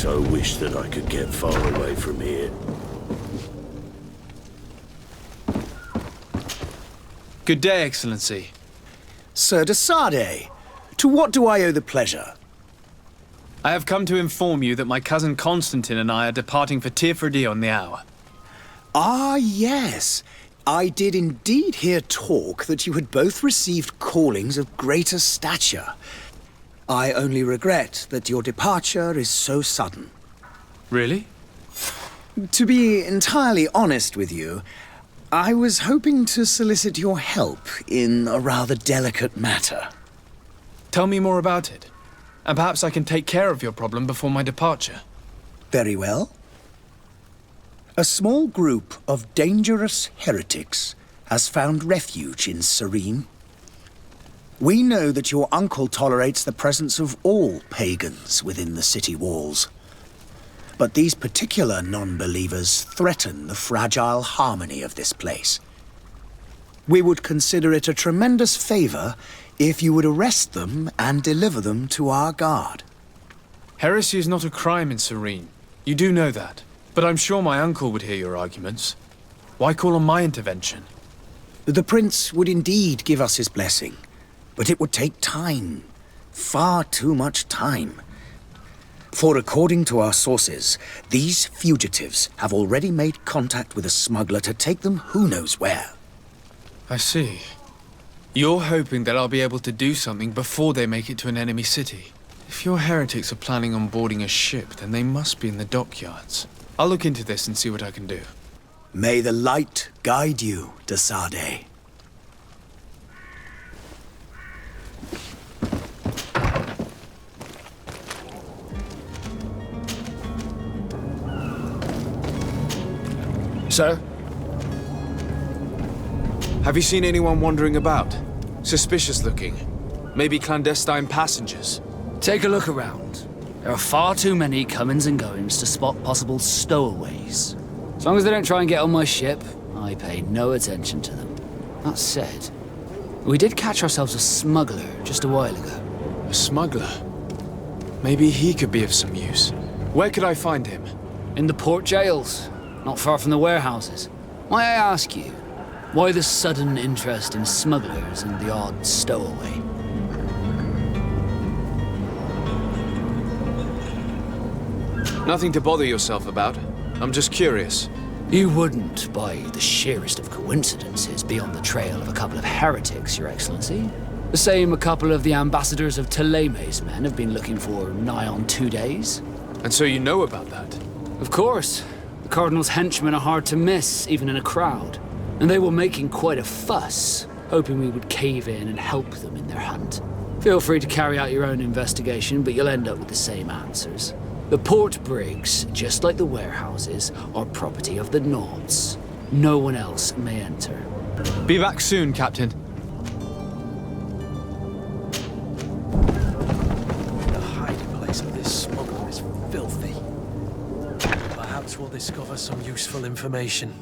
so wish that I could get far away from here. Good day, Excellency. Sir de Sardet, to what do I owe the pleasure? I have come to inform you that my cousin Constantine and I are departing for Tirfredi on the hour. Ah, yes. I did indeed hear talk that you had both received callings of greater stature. I only regret that your departure is so sudden. Really? To be entirely honest with you, I was hoping to solicit your help in a rather delicate matter. Tell me more about it, and perhaps I can take care of your problem before my departure. Very well. A small group of dangerous heretics has found refuge in Serene. We know that your uncle tolerates the presence of all pagans within the city walls. But these particular non-believers threaten the fragile harmony of this place. We would consider it a tremendous favor if you would arrest them and deliver them to our guard. Heresy is not a crime in Serene. You do know that. But I'm sure my uncle would hear your arguments. Why call on my intervention? The prince would indeed give us his blessing, but it would take time. Far too much time. For according to our sources, these fugitives have already made contact with a smuggler to take them who knows where. I see. You're hoping that I'll be able to do something before they make it to an enemy city. If your heretics are planning on boarding a ship, then they must be in the dockyards. I'll look into this and see what I can do. May the light guide you, de Sardet. Sir? Have you seen anyone wandering about? Suspicious looking. Maybe clandestine passengers? Take a look around. There are far too many comings and goings to spot possible stowaways. As long as they don't try and get on my ship, I pay no attention to them. That said, we did catch ourselves a smuggler just a while ago. A smuggler? Maybe he could be of some use. Where could I find him? In the port jails, not far from the warehouses. May I ask you, why the sudden interest in smugglers and the odd stowaway? Nothing to bother yourself about. I'm just curious. You wouldn't, by the sheerest of coincidences, be on the trail of a couple of heretics, Your Excellency. The same a couple of the ambassadors of Ptolemy's men have been looking for nigh on 2 days. And so you know about that? Of course. The Cardinal's henchmen are hard to miss, even in a crowd. And they were making quite a fuss, hoping we would cave in and help them in their hunt. Feel free to carry out your own investigation, but you'll end up with the same answers. The port brigs, just like the warehouses, are property of the Nauts. No one else may enter. Be back soon, Captain. The hiding place of this smuggler is filthy. Perhaps we'll discover some useful information.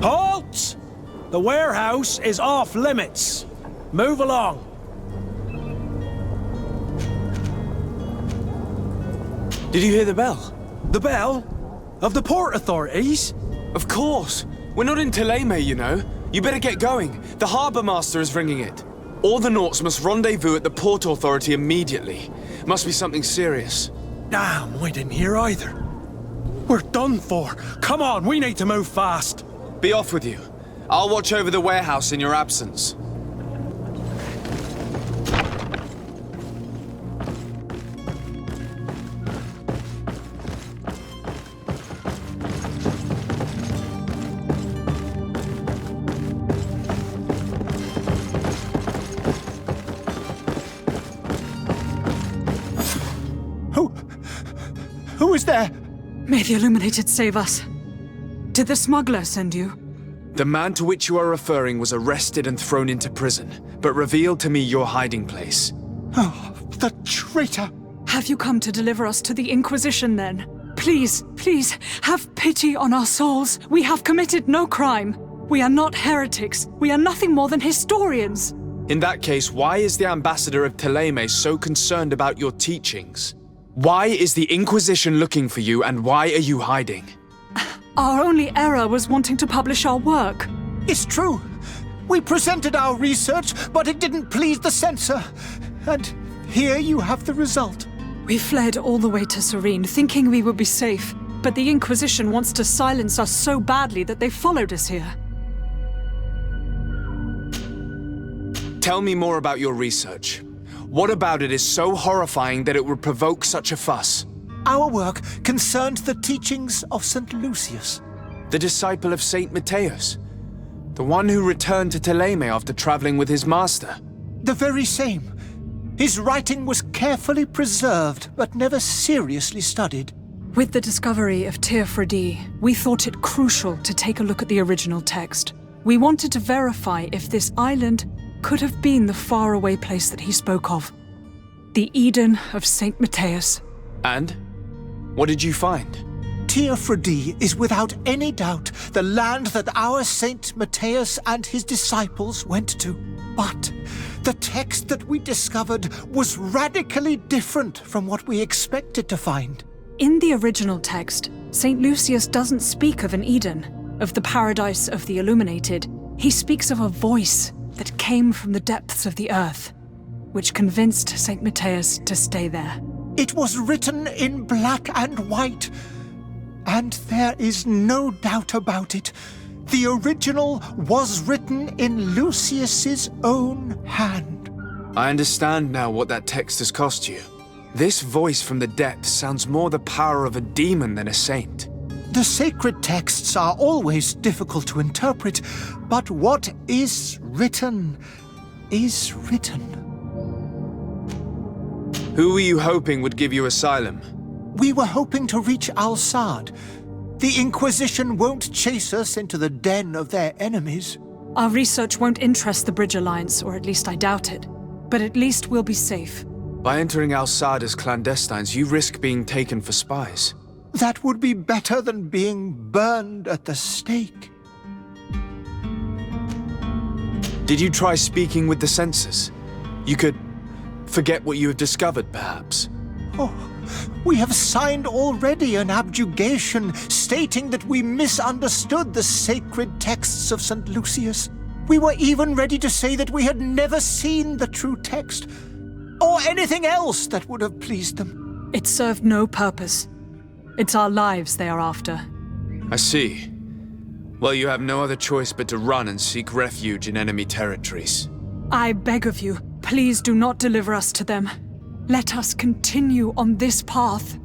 Halt! The warehouse is off limits. Move along. Did you hear the bell? The bell? Of the port authorities? Of course. We're not in Ptolemy, you know. You better get going. The harbour master is ringing it. All the Nauts must rendezvous at the port authority immediately. Must be something serious. Damn, we didn't hear either. We're done for. Come on, we need to move fast. Be off with you. I'll watch over the warehouse in your absence. Who is there? May the Illuminated save us. Did the smuggler send you? The man to which you are referring was arrested and thrown into prison, but revealed to me your hiding place. Oh, the traitor! Have you come to deliver us to the Inquisition then? Please, please, have pity on our souls. We have committed no crime. We are not heretics. We are nothing more than historians. In that case, why is the ambassador of Thélème so concerned about your teachings? Why is the Inquisition looking for you, and why are you hiding? Our only error was wanting to publish our work. It's true. We presented our research, but it didn't please the censor. And here you have the result. We fled all the way to Serene, thinking we would be safe. But the Inquisition wants to silence us so badly that they followed us here. Tell me more about your research. What about it is so horrifying that it would provoke such a fuss? Our work concerned the teachings of St. Lucius. The disciple of Saint Matthias? The one who returned to Thélème after traveling with his master? The very same. His writing was carefully preserved, but never seriously studied. With the discovery of Teofredi, we thought it crucial to take a look at the original text. We wanted to verify if this island could have been the faraway place that he spoke of. The Eden of Saint Matthias. And? What did you find? Teofredi is without any doubt the land that our Saint Matthias and his disciples went to. But the text that we discovered was radically different from what we expected to find. In the original text, St. Lucius doesn't speak of an Eden, of the paradise of the illuminated. He speaks of a voice that came from the depths of the earth, which convinced St. Matthias to stay there. It was written in black and white, and there is no doubt about it. The original was written in Lucius's own hand. I understand now what that text has cost you. This voice from the depths sounds more the power of a demon than a saint. The sacred texts are always difficult to interpret, but what is written is written. Who were you hoping would give you asylum? We were hoping to reach Al-Sad. The Inquisition won't chase us into the den of their enemies. Our research won't interest the Bridge Alliance, or at least I doubt it. But at least we'll be safe. By entering Al-Sad as clandestines, you risk being taken for spies. That would be better than being burned at the stake. Did you try speaking with the censors? You could forget what you have discovered, perhaps. Oh, we have signed already an abjugation stating that we misunderstood the sacred texts of St. Lucius. We were even ready to say that we had never seen the true text, or anything else that would have pleased them. It served no purpose. It's our lives they are after. I see. Well, you have no other choice but to run and seek refuge in enemy territories. I beg of you, please do not deliver us to them. Let us continue on this path.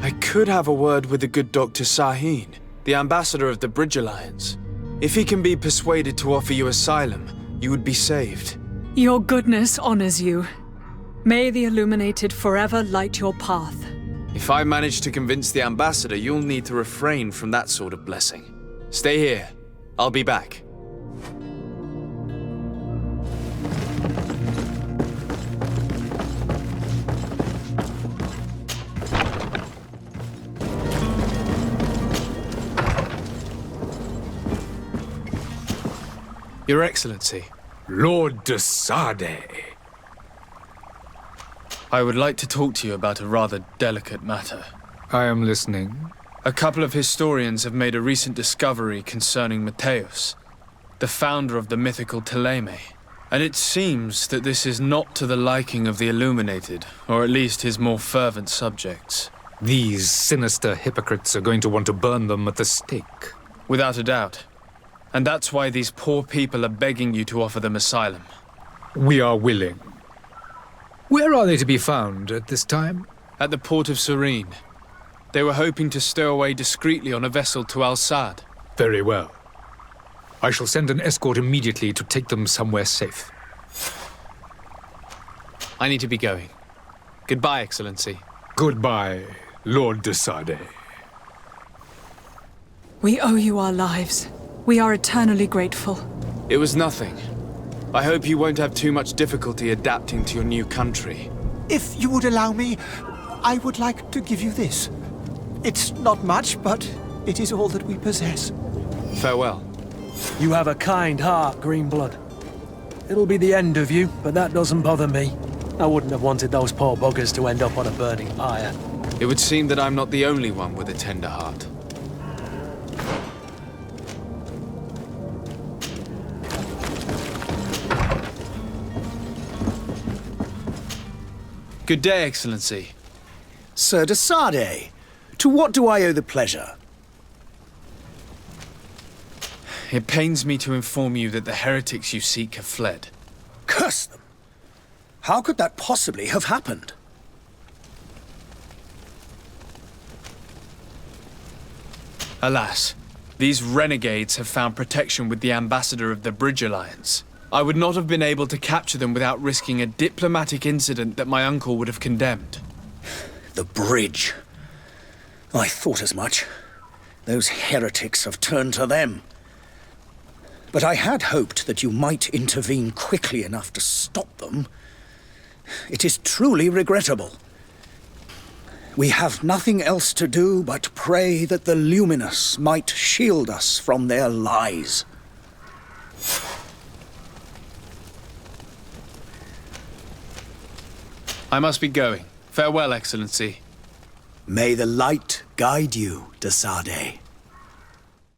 I could have a word with the good Dr. Sahin, the ambassador of the Bridge Alliance. If he can be persuaded to offer you asylum, you would be saved. Your goodness honors you. May the Illuminated forever light your path. If I manage to convince the ambassador, you'll need to refrain from that sort of blessing. Stay here. I'll be back. Your Excellency. Lord de Sade. I would like to talk to you about a rather delicate matter. I am listening. A couple of historians have made a recent discovery concerning Matthias, the founder of the mythical Thélème. And it seems that this is not to the liking of the Illuminated, or at least his more fervent subjects. These sinister hypocrites are going to want to burn them at the stake. Without a doubt. And that's why these poor people are begging you to offer them asylum. We are willing. Where are they to be found at this time? At the port of Serene. They were hoping to stow away discreetly on a vessel to Al-Sad. Very well. I shall send an escort immediately to take them somewhere safe. I need to be going. Goodbye, Excellency. Goodbye, Lord de Sade. We owe you our lives. We are eternally grateful. It was nothing. I hope you won't have too much difficulty adapting to your new country. If you would allow me, I would like to give you this. It's not much, but it is all that we possess. Farewell. You have a kind heart, Greenblood. It'll be the end of you, but that doesn't bother me. I wouldn't have wanted those poor buggers to end up on a burning pyre. It would seem that I'm not the only one with a tender heart. Good day, Excellency. Sir de Sade, to what do I owe the pleasure? It pains me to inform you that the heretics you seek have fled. Curse them! How could that possibly have happened? Alas, these renegades have found protection with the ambassador of the Bridge Alliance. I would not have been able to capture them without risking a diplomatic incident that my uncle would have condemned. The bridge. I thought as much. Those heretics have turned to them. But I had hoped that you might intervene quickly enough to stop them. It is truly regrettable. We have nothing else to do but pray that the Luminous might shield us from their lies. I must be going. Farewell, Excellency. May the light guide you, de Sade.